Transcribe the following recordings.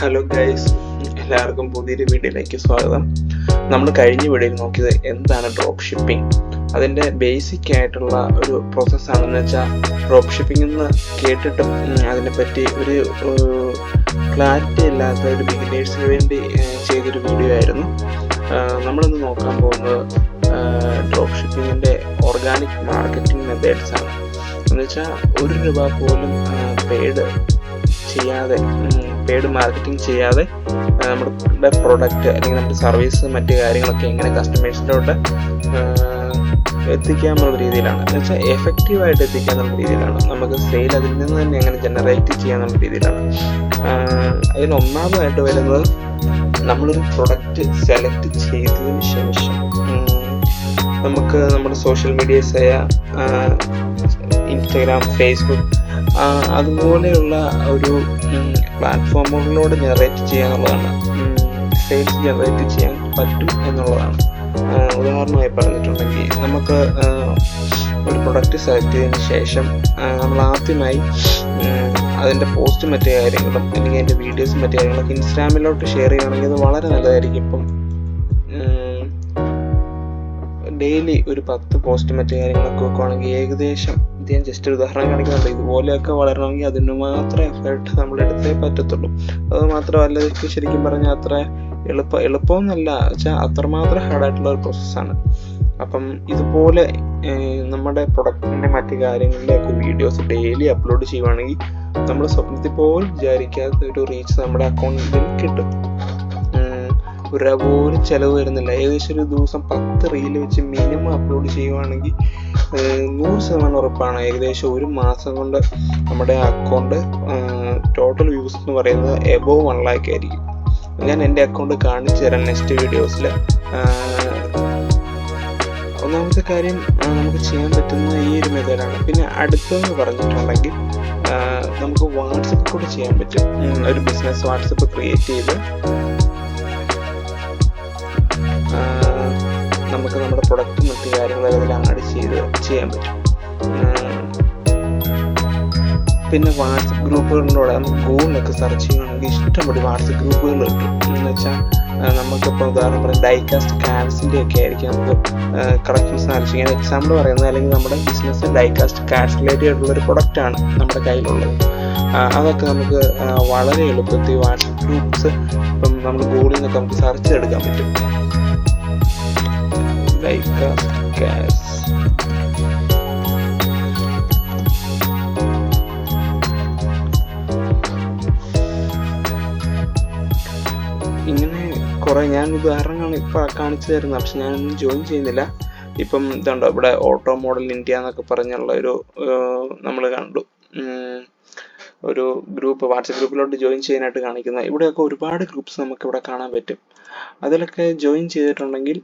Hello guys, എല്ലാവർക്കും പുതിയൊരു വീഡിയോയിലേക്ക് സ്വാഗതം. നമ്മൾ കഴിഞ്ഞ വീഡിയോയിൽ നോക്കിയത് എന്താണ് ഡ്രോപ്പ് ഷിപ്പിംഗ്, അതിൻ്റെ ബേസിക് ആയിട്ടുള്ള ഒരു പ്രോസസ്സാണെന്ന് വെച്ചാൽ ഡ്രോപ്പ് ഷിപ്പിംഗ് എന്ന് കേട്ടിട്ടും അതിനെപ്പറ്റി ഒരു ക്ലാരിറ്റി ഇല്ലാത്ത ഒരു ബിഗിനേഴ്സിന് വേണ്ടി ചെയ്തൊരു വീഡിയോ ആയിരുന്നു. നമ്മളിന്ന് നോക്കാൻ പോകുന്നത് ഡ്രോപ്പ് ഷിപ്പിങ്ങിൻ്റെ ഓർഗാനിക് മാർക്കറ്റിംഗ് മെത്തേഡ്സ് ആണ്. എന്നുവെച്ചാൽ ₹1 പോലും പെയ്ഡ് മാർക്കറ്റിംഗ് ചെയ്യാതെ നമ്മുടെ പ്രൊഡക്റ്റ് അല്ലെങ്കിൽ നമ്മുടെ സർവീസ് മറ്റു കാര്യങ്ങളൊക്കെ എങ്ങനെ കസ്റ്റമേഴ്സിലോട്ട് എത്തിക്കാമെന്നുള്ള രീതിയിലാണ്. എന്ന് വെച്ചാൽ എഫക്റ്റീവായിട്ട് എത്തിക്കാമെന്നുള്ള രീതിയിലാണ്. നമുക്ക് സെയിൽ അതിൽ നിന്ന് തന്നെ എങ്ങനെ ജനറേറ്റ് ചെയ്യാമെന്നുള്ള രീതിയിലാണ്. അതിന് ഒന്നാമതായിട്ട് വരുന്നത്, നമ്മളൊരു പ്രൊഡക്റ്റ് സെലക്ട് ചെയ്തതിന് ശേഷം നമുക്ക് നമ്മുടെ സോഷ്യൽ മീഡിയസായ ഇൻസ്റ്റഗ്രാം, ഫേസ്ബുക്ക് അതുപോലെയുള്ള ഒരു പ്ലാറ്റ്ഫോമുകളിലൂടെ ജനറേറ്റ് ചെയ്യാന്നുള്ളതാണ്. സെയിൽസ് ജനറേറ്റ് ചെയ്യാൻ പറ്റും എന്നുള്ളതാണ്. ഉദാഹരണമായി പറഞ്ഞിട്ടുണ്ടെങ്കിൽ, നമുക്ക് ഒരു പ്രൊഡക്റ്റ് സെലക്ട് ചെയ്തതിന് ശേഷം നമ്മൾ ആദ്യമായി അതിൻ്റെ പോസ്റ്റ് മറ്റു കാര്യങ്ങളും അല്ലെങ്കിൽ അതിൻ്റെ വീഡിയോസും മറ്റു കാര്യങ്ങളൊക്കെ ഇൻസ്റ്റാഗ്രാമിലോട്ട് ഷെയർ ചെയ്യുകയാണെങ്കിൽ അത് വളരെ നല്ലതായിരിക്കും. ഇപ്പം ഡെയിലി ഒരു 10 പോസ്റ്റ് മറ്റു കാര്യങ്ങളൊക്കെ വെക്കുകയാണെങ്കിൽ ഏകദേശം, ഇത് ഞാൻ ജസ്റ്റ് ഒരു ഉദാഹരണം കാണിക്കുന്നുണ്ട്, ഇതുപോലെയൊക്കെ വളരണമെങ്കിൽ അതിന് മാത്രം എഫേർട്ട് നമ്മൾ എടുത്തേ പറ്റത്തുള്ളൂ. അത് മാത്രമല്ല, ശരിക്കും പറഞ്ഞാൽ അത്ര എളുപ്പമെന്നല്ല വെച്ചാൽ അത്രമാത്രം ഹാർഡായിട്ടുള്ള ഒരു പ്രോസസ്സാണ്. അപ്പം ഇതുപോലെ നമ്മുടെ പ്രൊഡക്റ്റിൻ്റെ മറ്റു കാര്യങ്ങളിലൊക്കെ വീഡിയോസ് ഡെയിലി അപ്ലോഡ് ചെയ്യുവാണെങ്കിൽ നമ്മൾ സ്വപ്നത്തിൽ പോലും വിചാരിക്കാത്ത ഒരു റീച്ച് നമ്മുടെ അക്കൗണ്ടിൽ കിട്ടും. ₹1 പോലും ചിലവ് വരുന്നില്ല. ഏകദേശം ഒരു ദിവസം 10 റീല് വെച്ച് മിനിമം അപ്ലോഡ് ചെയ്യുവാണെങ്കിൽ 100% ഉറപ്പാണ് ഏകദേശം ഒരു മാസം കൊണ്ട് നമ്മുടെ അക്കൗണ്ട് ടോട്ടൽ വ്യൂസ് എന്ന് പറയുന്നത് എബോവ് 1 lakh ആയിരിക്കും. ഞാൻ എൻ്റെ അക്കൗണ്ട് കാണിച്ചു തരാം നെക്സ്റ്റ് വീഡിയോസിൽ. ഒന്നാമത്തെ കാര്യം, നമുക്ക് ചെയ്യാൻ പറ്റുന്ന ഈ ഒരു മെത്തേഡാണ്. പിന്നെ അടുത്തെന്ന് പറഞ്ഞിട്ടുണ്ടെങ്കിൽ, നമുക്ക് വാട്സപ്പ് കൂടെ ചെയ്യാൻ പറ്റും. ഒരു ബിസിനസ് വാട്സപ്പ് ക്രിയേറ്റ് ചെയ്ത് നമുക്ക് നമ്മുടെ പ്രൊഡക്റ്റും മറ്റു കാര്യങ്ങളൊക്കെ അതിൽ ആഡ് ചെയ്ത് ചെയ്യാൻ പറ്റും. പിന്നെ വാട്സപ്പ് ഗ്രൂപ്പുകളിലൂടെ നമുക്ക് ഗൂഗിളിലൊക്കെ സെർച്ച് ചെയ്യുകയാണെങ്കിൽ ഇഷ്ടംപോലെ വാട്സപ്പ് ഗ്രൂപ്പുകൾ കിട്ടും. എന്ന് വെച്ചാൽ നമുക്കിപ്പോൾ ഉദാഹരണം പറയാം, ഡൈകാസ്റ്റ് കാർഡ്സിൻ്റെ ഒക്കെ ആയിരിക്കും നമുക്ക് കളക്ഷൻസ് ആലോചിച്ച്. ഞാൻ എക്സാമ്പിൾ പറയുന്നത്, അല്ലെങ്കിൽ നമ്മുടെ ബിസിനസ് ഡൈകാസ്റ്റ് കാർഡ്സ് റിലേറ്റഡ് ആയിട്ടുള്ള ഒരു പ്രൊഡക്റ്റാണ് നമ്മുടെ കയ്യിലുള്ളത്. അതൊക്കെ നമുക്ക് വളരെ എളുപ്പത്തിൽ വാട്സപ്പ് ഗ്രൂപ്പ്സ് ഇപ്പം നമ്മൾ ഗൂഗിളിൽ നിന്നൊക്കെ നമുക്ക് സെർച്ച് ചെയ്തെടുക്കാൻ പറ്റും. ഇങ്ങനെ കുറെ ഞാൻ ഉദാഹരണങ്ങളാണ് ഇപ്പം കാണിച്ചു തരുന്നത്. പക്ഷെ ഞാനൊന്നും ജോയിൻ ചെയ്യുന്നില്ല. ഇപ്പം ഇതുണ്ടോ, ഇവിടെ ഓട്ടോ മോഡൽ ഇന്ത്യ എന്നൊക്കെ പറഞ്ഞുള്ള ഒരു നമ്മൾ കണ്ടു ഒരു ഗ്രൂപ്പ്, വാട്സപ്പ് ഗ്രൂപ്പിലോട്ട് ജോയിൻ ചെയ്യാനായിട്ട് കാണിക്കുന്നത്. ഇവിടെയൊക്കെ ഒരുപാട് ഗ്രൂപ്പ്സ് നമുക്ക് ഇവിടെ കാണാൻ പറ്റും. അതിലൊക്കെ ജോയിൻ ചെയ്തിട്ടുണ്ടെങ്കിൽ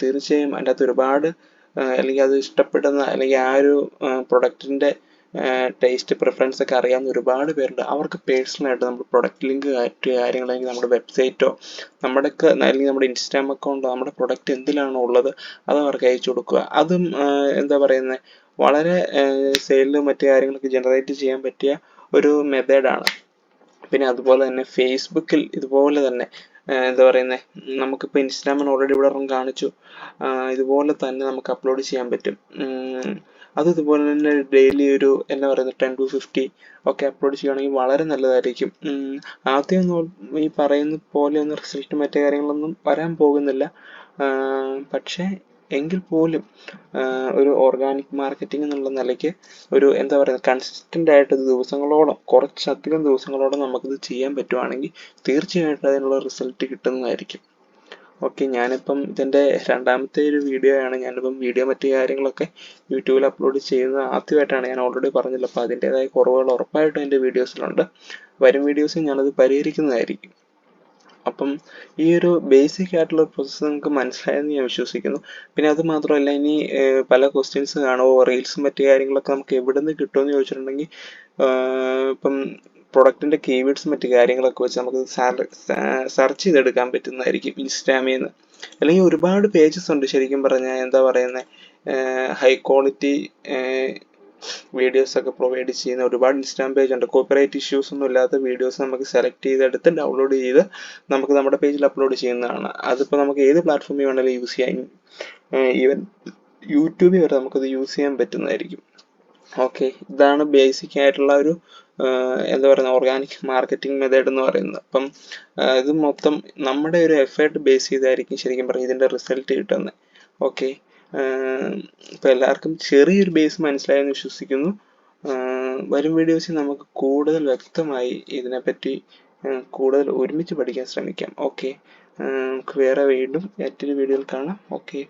തീർച്ചയായും അതിൻ്റെ അകത്ത് ഒരുപാട് അല്ലെങ്കിൽ അത് ഇഷ്ടപ്പെടുന്ന അല്ലെങ്കിൽ ആ ഒരു പ്രൊഡക്റ്റിൻ്റെ ടേസ്റ്റ് പ്രിഫറൻസ് ഒക്കെ അറിയാവുന്ന ഒരുപാട് പേരുണ്ട്. അവർക്ക് പേഴ്സണലായിട്ട് നമ്മൾ പ്രൊഡക്റ്റ് ലിങ്ക് കാര്യങ്ങൾ, അല്ലെങ്കിൽ നമ്മുടെ വെബ്സൈറ്റോ നമ്മുടെയൊക്കെ അല്ലെങ്കിൽ നമ്മുടെ ഇൻസ്റ്റാഗ്രാം അക്കൗണ്ടോ നമ്മുടെ പ്രൊഡക്റ്റ് എന്തിലാണോ ഉള്ളത് അത് അവർക്ക് അയച്ചു കൊടുക്കുക. അതും എന്താ പറയുന്നത്, വളരെ സെയിലും മറ്റു കാര്യങ്ങളൊക്കെ ജനറേറ്റ് ചെയ്യാൻ പറ്റിയ ഒരു മെത്തേഡാണ്. പിന്നെ അതുപോലെ തന്നെ ഫേസ്ബുക്കിൽ ഇതുപോലെ തന്നെ എന്താ പറയുന്നത്, നമുക്കിപ്പോൾ ഇൻസ്റ്റാഗ്രാമിൽ ഓൾറെഡി ഇവിടെ കാണിച്ചു, ഇതുപോലെ തന്നെ നമുക്ക് അപ്ലോഡ് ചെയ്യാൻ പറ്റും. അത് ഇതുപോലെ തന്നെ ഡെയിലി ഒരു എന്താ പറയുന്നത് 10 to 50 ഒക്കെ അപ്ലോഡ് ചെയ്യുകയാണെങ്കിൽ വളരെ നല്ലതായിരിക്കും. ആദ്യമൊന്നും ഈ പറയുന്ന പോലെയൊന്നും റിസൾട്ട് മറ്റു കാര്യങ്ങളൊന്നും വരാൻ പോകുന്നില്ല. പക്ഷേ എങ്കിൽ പോലും ഒരു ഓർഗാനിക് മാർക്കറ്റിംഗ് എന്നുള്ള നിലയ്ക്ക് ഒരു എന്താ പറയുക കൺസിസ്റ്റൻ്റ് ആയിട്ട് ദിവസങ്ങളോളം, കുറച്ചധികം ദിവസങ്ങളോളം നമുക്കിത് ചെയ്യാൻ പറ്റുവാണെങ്കിൽ തീർച്ചയായിട്ടും അതിനുള്ള റിസൾട്ട് കിട്ടുന്നതായിരിക്കും. ഓക്കെ, ഞാനിപ്പം ഇതിൻ്റെ രണ്ടാമത്തെ ഒരു വീഡിയോ ആണ്. ഞാനിപ്പം വീഡിയോ മറ്റു കാര്യങ്ങളൊക്കെ യൂട്യൂബിൽ അപ്ലോഡ് ചെയ്യുന്നത് ആദ്യമായിട്ടാണ്. ഞാൻ ഓൾറെഡി പറഞ്ഞല്ലോ. അപ്പോൾ അതിൻ്റേതായ കുറവുകൾ ഉറപ്പായിട്ടും എൻ്റെ വീഡിയോസിലുണ്ട്. വരും വീഡിയോസിൽ ഞാനത് പരിഹരിക്കുന്നതായിരിക്കും. അപ്പം ഈ ഒരു ബേസിക് ആയിട്ടുള്ള പ്രോസസ്സ് നിങ്ങൾക്ക് മനസ്സിലായെന്ന് ഞാൻ വിശ്വസിക്കുന്നു. പിന്നെ അത് മാത്രമല്ല, ഇനി പല ക്വസ്റ്റ്യൻസ് കാണുമോ, റീൽസും മറ്റു കാര്യങ്ങളൊക്കെ നമുക്ക് എവിടെ നിന്ന് കിട്ടുമെന്ന് ചോദിച്ചിട്ടുണ്ടെങ്കിൽ, ഇപ്പം പ്രൊഡക്റ്റിൻ്റെ കീവേഡ്സ് മറ്റു കാര്യങ്ങളൊക്കെ വെച്ച് നമുക്ക് സെർച്ച് ചെയ്തെടുക്കാൻ പറ്റുന്നതായിരിക്കും ഇൻസ്റ്റാഗ്രാമിൽ നിന്ന്. അല്ലെങ്കിൽ ഒരുപാട് പേജസ് ഉണ്ട് ശരിക്കും പറഞ്ഞാൽ, എന്താ പറയുന്നത്, ഹൈ ക്വാളിറ്റി വീഡിയോസൊക്കെ പ്രൊവൈഡ് ചെയ്യുന്ന ഒരുപാട് ഇൻസ്റ്റാഗ്രാം പേജ് ഉണ്ട്. കോപ്പിറൈറ്റ് ഇഷ്യൂസ് ഒന്നും ഇല്ലാത്ത വീഡിയോസ് നമുക്ക് സെലക്ട് ചെയ്തെടുത്ത് ഡൗൺലോഡ് ചെയ്ത് നമുക്ക് നമ്മുടെ പേജിൽ അപ്ലോഡ് ചെയ്യുന്നതാണ്. അതിപ്പോൾ നമുക്ക് ഏത് പ്ലാറ്റ്ഫോമിൽ വേണമെങ്കിലും യൂസ് ചെയ്യാൻ, ഈവൻ യൂട്യൂബിൽ വരെ നമുക്കത് യൂസ് ചെയ്യാൻ പറ്റുന്നതായിരിക്കും. ഓക്കെ, ഇതാണ് ബേസിക് ആയിട്ടുള്ള ഒരു എന്താ പറയുക ഓർഗാനിക് മാർക്കറ്റിംഗ് മെത്തേഡ് എന്ന് പറയുന്നത്. അപ്പം ഇത് മൊത്തം നമ്മുടെ ഒരു എഫേർട്ട് ബേസ് ചെയ്തായിരിക്കും ശരിക്കും പറഞ്ഞാൽ ഇതിൻ്റെ റിസൾട്ട് കിട്ടുന്നത്. ഓക്കെ, ഇപ്പം എല്ലാവർക്കും ചെറിയൊരു ബേസ് മനസ്സിലായെന്ന് വിശ്വസിക്കുന്നു. വരും വീഡിയോസിൽ നമുക്ക് കൂടുതൽ വ്യക്തമായി ഇതിനെപ്പറ്റി കൂടുതൽ ഒരുമിച്ച് പഠിക്കാൻ ശ്രമിക്കാം. ഓക്കെ, നമുക്ക് വേറെ വീണ്ടും മറ്റൊരു വീഡിയോയിൽ കാണാം. ഓക്കെ.